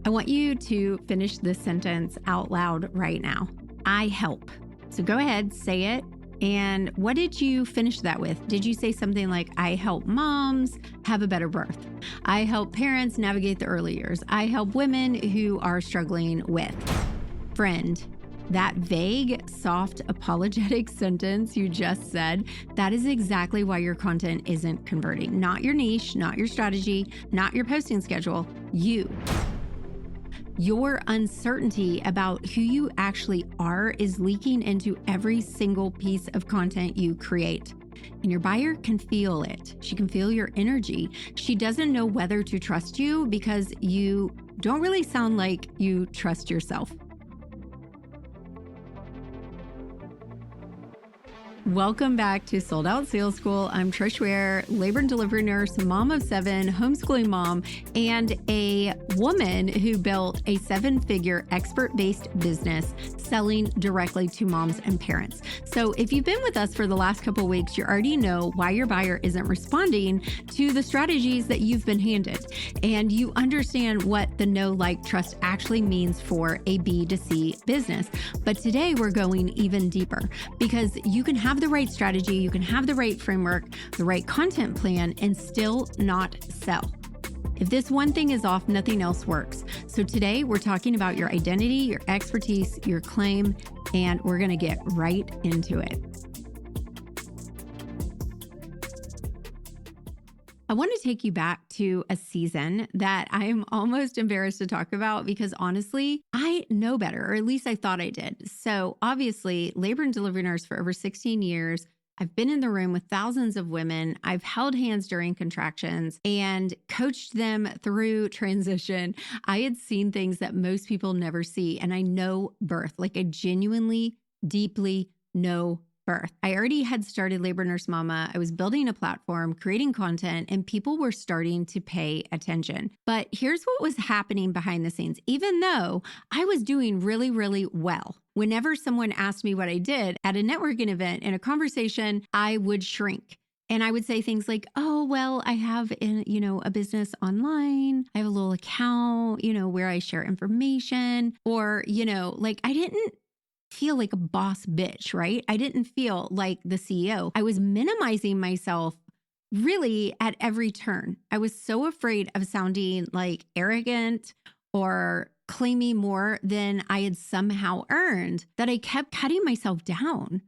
I want you to finish this sentence out loud right now. I help. So go ahead, say it. And what did you finish that with? Did you say something like, I help moms have a better birth? I help parents navigate the early years. I help women who are struggling with. Friend, that vague, soft, apologetic sentence you just said, that is exactly why your content isn't converting. Not your niche, not your strategy, not your posting schedule, you. Your uncertainty about who you actually are is leaking into every single piece of content you create. And your buyer can feel it. She can feel your energy. She doesn't know whether to trust you because you don't really sound like you trust yourself. Welcome back to Sold Out Sales School. I'm Trish Ware, labor and delivery nurse, mom of 7, homeschooling mom, and a woman who built a 7-figure expert-based business selling directly to moms and parents. So if you've been with us for the last couple of weeks, you already know why your buyer isn't responding to the strategies that you've been handed. And you understand what the know, like, trust actually means for a B2C business. But today we're going even deeper because you can have the right strategy, you can have the right framework, the right content plan, and still not sell. If this one thing is off, nothing else works. So today we're talking about your identity, your expertise, your claim, and we're going to get right into it. I want to take you back to a season that I am almost embarrassed to talk about because honestly, I know better, or at least I thought I did. So obviously, labor and delivery nurse for over 16 years. I've been in the room with thousands of women. I've held hands during contractions and coached them through transition. I had seen things that most people never see. And I know birth, like I genuinely, deeply know birth. I already had started Labor Nurse Mama. I was building a platform, creating content, and people were starting to pay attention. But here's what was happening behind the scenes. Even though I was doing really, really well, whenever someone asked me what I did at a networking event, in a conversation, I would shrink. And I would say things like, oh, well, I have a business online. I have a little account, where I share information. Or, I didn't feel like a boss bitch, right? I didn't feel like the CEO. I was minimizing myself really at every turn. I was so afraid of sounding like arrogant or claiming more than I had somehow earned that I kept cutting myself down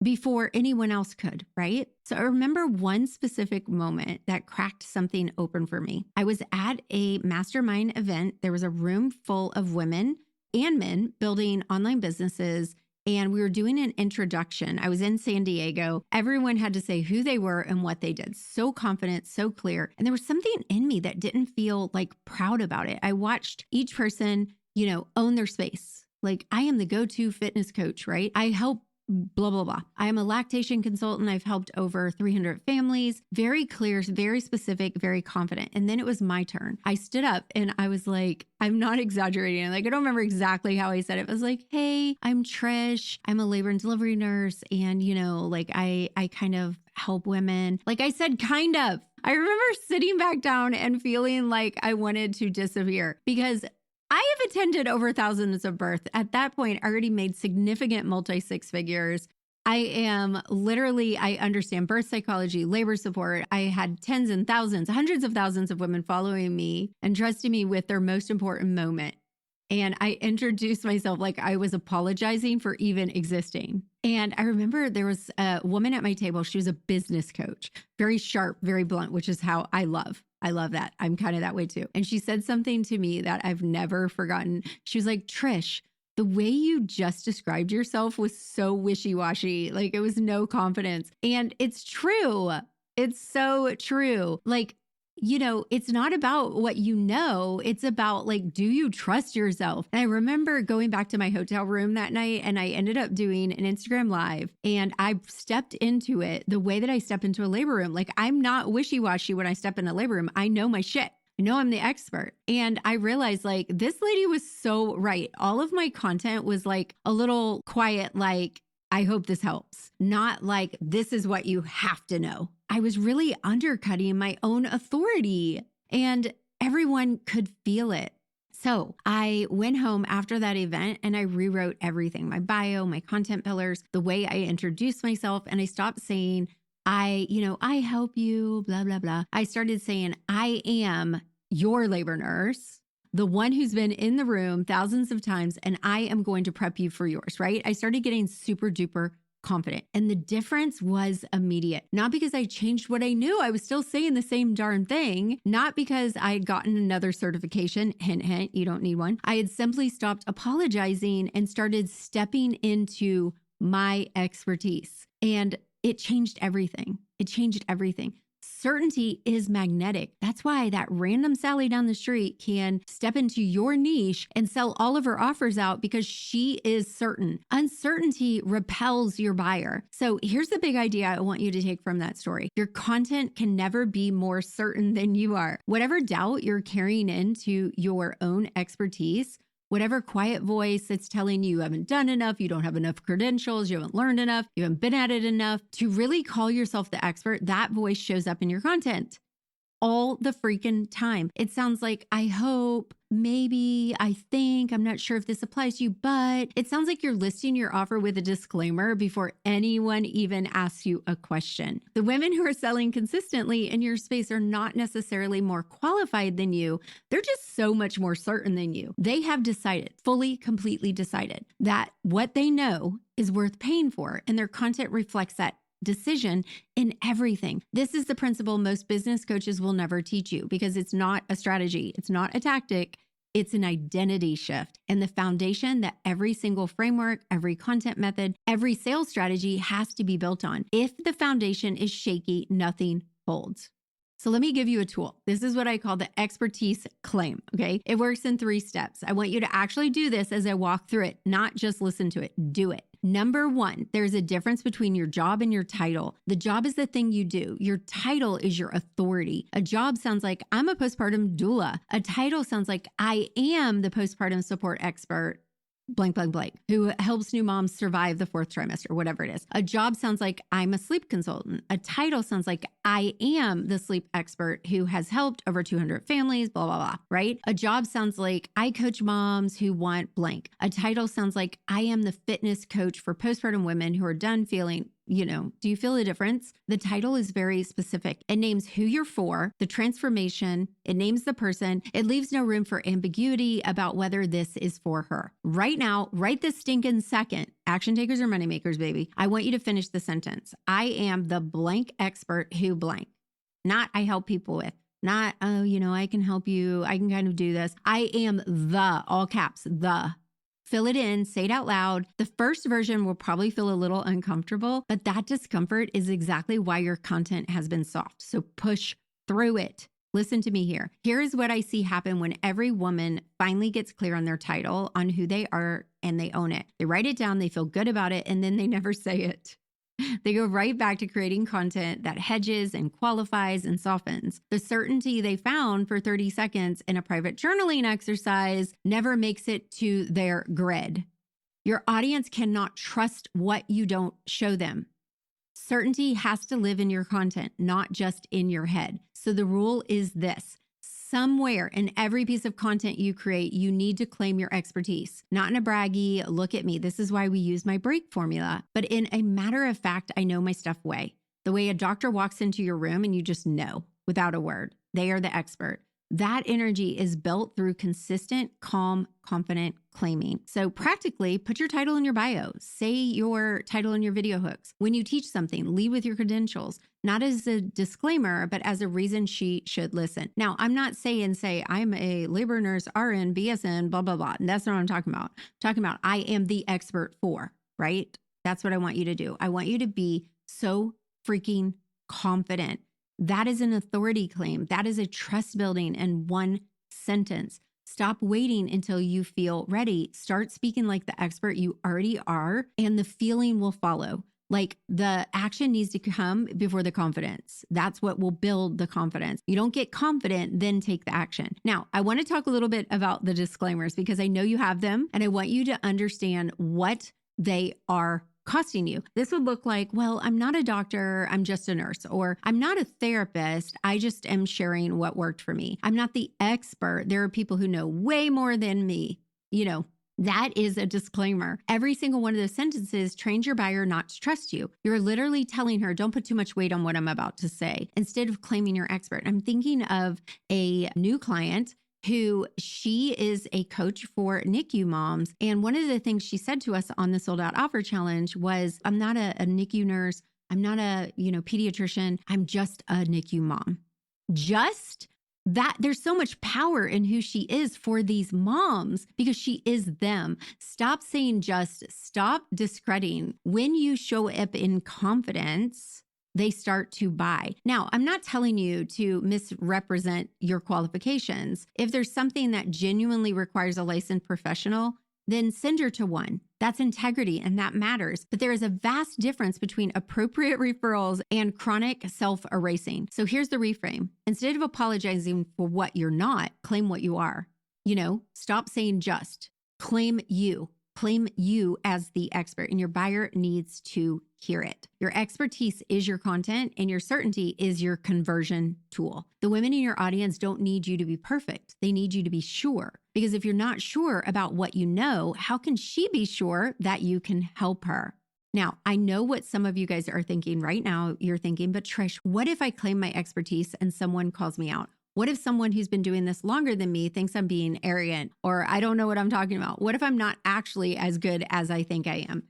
before anyone else could, right? So I remember one specific moment that cracked something open for me. I was at a mastermind event. There was a room full of women and men building online businesses. And we were doing an introduction. I was in San Diego. Everyone had to say who they were and what they did. So confident, so clear. And there was something in me that didn't feel like proud about it. I watched each person, own their space. Like, I am the go-to fitness coach, right? I help blah, blah, blah. I am a lactation consultant. I've helped over 300 families. Very clear, very specific, very confident. And then it was my turn. I stood up and I was like, I'm not exaggerating. I don't remember exactly how I said it. It was like, hey, I'm Trish. I'm a labor and delivery nurse. And, I kind of help women. Like I said, kind of. I remember sitting back down and feeling like I wanted to disappear because I have attended over thousands of births. At that point, I already made significant multi-six figures. I understand birth psychology, labor support. I had tens and thousands, hundreds of thousands of women following me and trusting me with their most important moment. And I introduced myself like I was apologizing for even existing. And I remember there was a woman at my table. She was a business coach, very sharp, very blunt, which is how I love. I love that. I'm kind of that way too. And she said something to me that I've never forgotten. She was like, Trish, the way you just described yourself was so wishy-washy. Like, it was no confidence. And it's true. It's so true. Like, it's not about what you know. It's about do you trust yourself? And I remember going back to my hotel room that night and I ended up doing an Instagram live and I stepped into it the way that I step into a labor room. Like, I'm not wishy-washy when I step in a labor room. I know my shit. I know I'm the expert. And I realized this lady was so right. All of my content was a little quiet, I hope this helps. Not this is what you have to know. I was really undercutting my own authority and everyone could feel it. So I went home after that event and I rewrote everything, my bio, my content pillars, the way I introduced myself. And I stopped saying, I help you, blah, blah, blah. I started saying, I am your labor nurse, the one who's been in the room thousands of times, and I am going to prep you for yours, right? I started getting super duper confident. And the difference was immediate. Not because I changed what I knew. I was still saying the same darn thing. Not because I had gotten another certification. Hint, hint, you don't need one. I had simply stopped apologizing and started stepping into my expertise. And it changed everything. It changed everything. Certainty is magnetic. That's why that random Sally down the street can step into your niche and sell all of her offers out because she is certain. Uncertainty repels your buyer. So here's the big idea I want you to take from that story. Your content can never be more certain than you are. Whatever doubt you're carrying into your own expertise, whatever quiet voice that's telling you haven't done enough, you don't have enough credentials, you haven't learned enough, you haven't been at it enough to really call yourself the expert, that voice shows up in your content all the freaking time. It sounds like, I hope, maybe, I think, I'm not sure if this applies to you, but it sounds like you're listing your offer with a disclaimer before anyone even asks you a question. The women who are selling consistently in your space are not necessarily more qualified than you. They're just so much more certain than you. They have decided, fully, completely decided that what they know is worth paying for, and their content reflects that decision in everything. This is the principle most business coaches will never teach you because it's not a strategy. It's not a tactic. It's an identity shift and the foundation that every single framework, every content method, every sales strategy has to be built on. If the foundation is shaky, nothing holds. So let me give you a tool. This is what I call the expertise claim, okay? It works in 3 steps. I want you to actually do this as I walk through it, not just listen to it. Do it. Number 1, there's a difference between your job and your title. The job is the thing you do. Your title is your authority. A job sounds like, I'm a postpartum doula. A title sounds like, I am the postpartum support expert, blank, blank, blank, who helps new moms survive the 4th trimester, whatever it is. A job sounds like, I'm a sleep consultant. A title sounds like, I am the sleep expert who has helped over 200 families, blah, blah, blah, right? A job sounds like, I coach moms who want blank. A title sounds like, I am the fitness coach for postpartum women who are done feeling, do you feel the difference? The title is very specific. It names who you're for, the transformation, it names the person. It leaves no room for ambiguity about whether this is for her. Right now, right this stinking second, action takers or money makers, baby, I want you to finish the sentence. I am the blank expert who blank. Not I help people with. Not, I can help you. I can kind of do this. I am the, all caps, the. Fill it in, say it out loud. The first version will probably feel a little uncomfortable, but that discomfort is exactly why your content has been soft. So push through it. Listen to me here. Here is what I see happen when every woman finally gets clear on their title, on who they are, and they own it. They write it down, they feel good about it, and then they never say it. They go right back to creating content that hedges and qualifies and softens. The certainty they found for 30 seconds in a private journaling exercise never makes it to their grid. Your audience cannot trust what you don't show them. Certainty has to live in your content, not just in your head. So the rule is this. Somewhere in every piece of content you create, you need to claim your expertise. Not in a braggy, look at me, this is why we use my break formula, but in a matter of fact, I know my stuff way. The way a doctor walks into your room and you just know without a word, they are the expert. That energy is built through consistent, calm, confident claiming. So practically put your title in your bio, say your title in your video hooks. When you teach something, lead with your credentials, not as a disclaimer, but as a reason she should listen. Now, I'm not saying, I'm a labor nurse, RN, BSN, blah, blah, blah. And that's not what I'm talking about. I'm talking about I am the expert for, right? That's what I want you to do. I want you to be so freaking confident. That is an authority claim. That is a trust building in one sentence. Stop waiting until you feel ready. Start speaking like the expert you already are, and the feeling will follow. Like the action needs to come before the confidence. That's what will build the confidence. You don't get confident, then take the action. Now, I want to talk a little bit about the disclaimers because I know you have them, and I want you to understand what they are costing you. This would look like, well, I'm not a doctor, I'm just a nurse, or I'm not a therapist, I just am sharing what worked for me. I'm not the expert. There are people who know way more than me. That is a disclaimer. Every single one of those sentences trains your buyer not to trust you. You're literally telling her, don't put too much weight on what I'm about to say, instead of claiming you're expert. I'm thinking of a new client who she is a coach for NICU moms. And one of the things she said to us on the Sold Out Offer Challenge was, I'm not a NICU nurse. I'm not a, pediatrician. I'm just a NICU mom. Just that there's so much power in who she is for these moms because she is them. Stop saying just, stop discrediting. When you show up in confidence, they start to buy. Now, I'm not telling you to misrepresent your qualifications. If there's something that genuinely requires a licensed professional, then send her to one. That's integrity and that matters. But there is a vast difference between appropriate referrals and chronic self-erasing. So here's the reframe. Instead of apologizing for what you're not, claim what you are. Stop saying just. Claim you. Claim you as the expert, and your buyer needs to hear it. Your expertise is your content, and your certainty is your conversion tool. The women in your audience don't need you to be perfect. They need you to be sure. Because if you're not sure about what you know, how can she be sure that you can help her? Now, I know what some of you guys are thinking right now. You're thinking, but Trish, what if I claim my expertise and someone calls me out? What if someone who's been doing this longer than me thinks I'm being arrogant or I don't know what I'm talking about? What if I'm not actually as good as I think I am?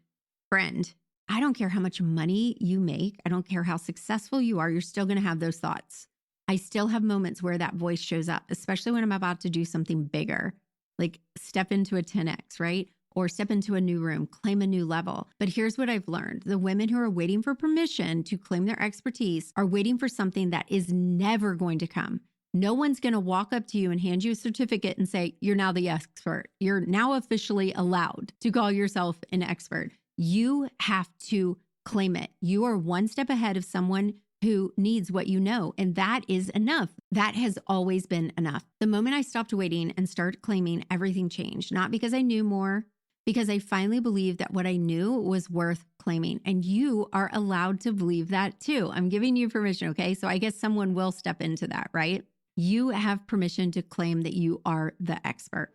Friend, I don't care how much money you make. I don't care how successful you are. You're still going to have those thoughts. I still have moments where that voice shows up, especially when I'm about to do something bigger, like step into a 10X, right? Or step into a new room, claim a new level. But here's what I've learned. The women who are waiting for permission to claim their expertise are waiting for something that is never going to come. No one's going to walk up to you and hand you a certificate and say, you're now the expert. You're now officially allowed to call yourself an expert. You have to claim it. You are one step ahead of someone who needs what you know, and that is enough. That has always been enough. The moment I stopped waiting and started claiming, everything changed. Not because I knew more, because I finally believed that what I knew was worth claiming. And you are allowed to believe that too. I'm giving you permission, okay? So I guess someone will step into that, right? You have permission to claim that you are the expert.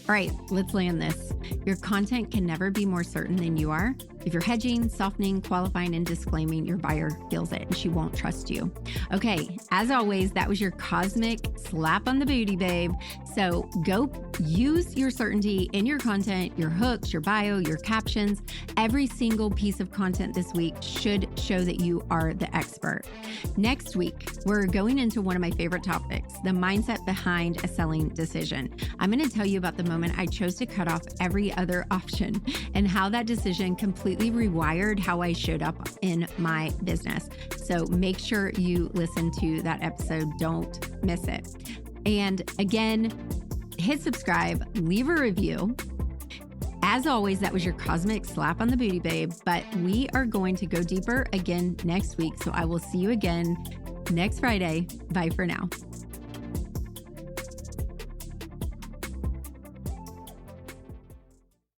All right, let's land this. Your content can never be more certain than you are. If you're hedging, softening, qualifying, and disclaiming, your buyer feels it and she won't trust you. Okay, as always, that was your cosmic slap on the booty, babe. So go use your certainty in your content, your hooks, your bio, your captions. Every single piece of content this week should show that you are the expert. Next week, we're going into one of my favorite topics, the mindset behind a selling decision. I'm going to tell you about the moment I chose to cut off every other option and how that decision completely rewired how I showed up in my business. So make sure you listen to that episode. Don't miss it. And again, hit subscribe, leave a review. As always, that was your cosmic slap on the booty, babe. But we are going to go deeper again next week. So I will see you again next Friday. Bye for now.